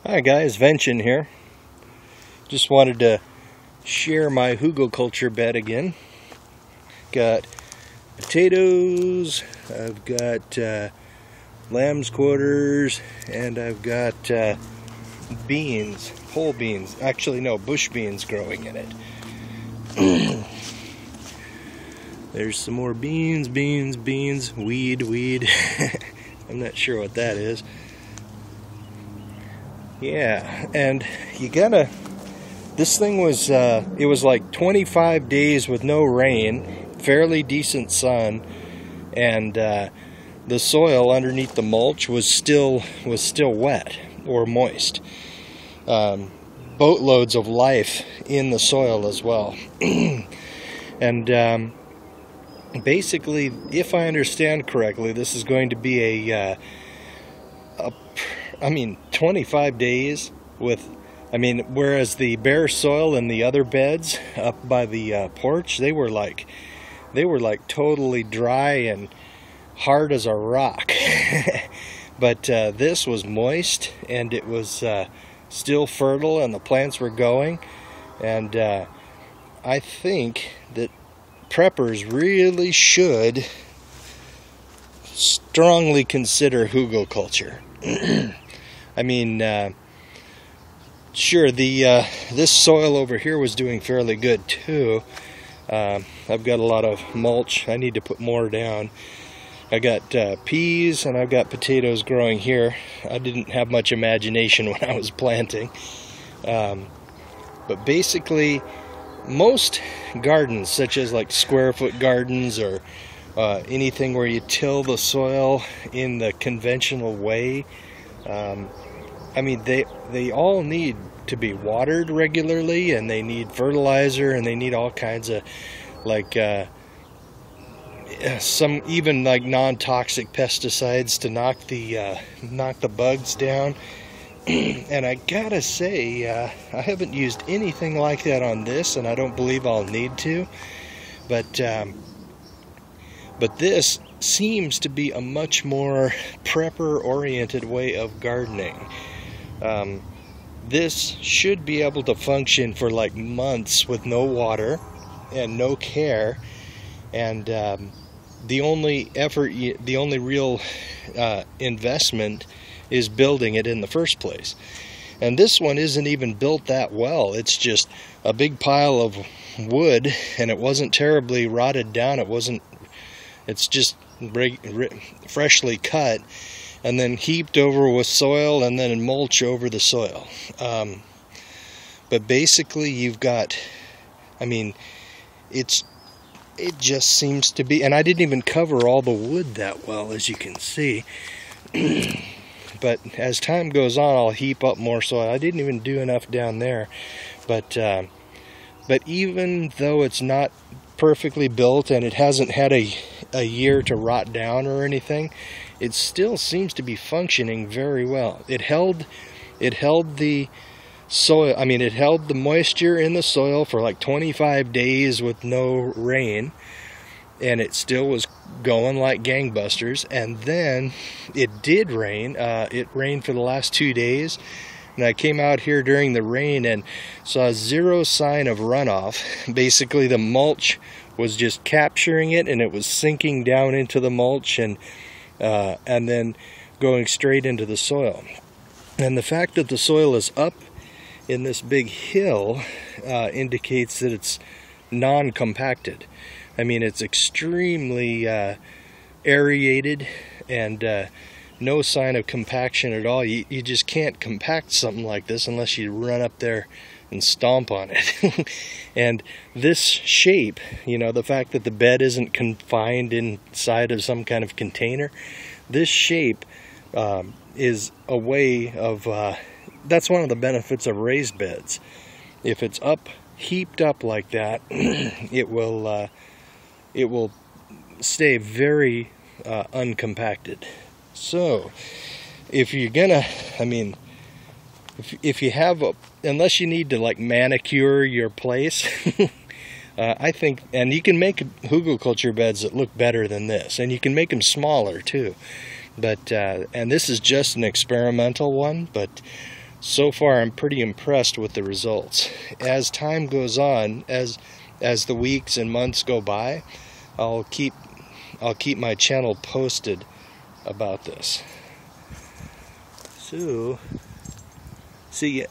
Hi guys, Vention here. Just wanted to share my Hugelkultur bed again. Got potatoes, I've got lamb's quarters, and I've got beans, whole beans. Actually no, bush beans growing in it. There's some more beans, weed. I'm not sure what that is. Yeah, and you gotta, this thing was, it was like 25 days with no rain, fairly decent sun, and the soil underneath the mulch was still wet or moist. Boatloads of life in the soil as well. And basically, if I understand correctly, this is going to be a 25 days with, whereas the bare soil in the other beds up by the porch, they were like totally dry and hard as a rock. But this was moist, and it was still fertile, and the plants were going. And I think that preppers really should strongly consider hugelkultur. Sure, this soil over here was doing fairly good too. I've got a lot of mulch. I need to put more down. I got peas and I've got potatoes growing here. I didn't have much imagination when I was planting. But basically, most gardens, such as like square foot gardens or anything where you till the soil in the conventional way, they all need to be watered regularly, and they need fertilizer, and they need all kinds of some even like non-toxic pesticides to knock the bugs down. And I gotta say, I haven't used anything like that on this, and I don't believe I'll need to. But this seems to be a much more prepper-oriented way of gardening. This should be able to function for like months with no water and no care, and the only real investment is building it in the first place. And this one isn't even built that well. It's just a big pile of wood, and it wasn't terribly rotted down. It's just freshly cut and then heaped over with soil, and then mulch over the soil. But basically you've got, it just seems to be, and I didn't even cover all the wood that well, as you can see. But as time goes on, I'll heap up more soil. I didn't even do enough down there. But even though it's not perfectly built and it hasn't had a year to rot down or anything, it still seems to be functioning very well. It held the soil, it held the moisture in the soil for like 25 days with no rain, and it still was going like gangbusters. And then it did rain. It rained for the last 2 days, and I came out here during the rain and saw zero sign of runoff. Basically the mulch was just capturing it, and it was sinking down into the mulch and then going straight into the soil. And the fact that the soil is up in this big hill indicates that it's non-compacted. It's extremely aerated, and no sign of compaction at all. You just can't compact something like this unless you run up there and stomp on it. And this shape, the fact that the bed isn't confined inside of some kind of container, this shape is a way of, that's one of the benefits of raised beds. If it's heaped up like that, it will stay very uncompacted. So if you're gonna, if you have unless you need to like manicure your place, I think, and you can make hugelkultur beds that look better than this, and you can make them smaller too. But and this is just an experimental one, but so far I'm pretty impressed with the results. As time goes on, as the weeks and months go by, I'll keep my channel posted about this. So, see ya.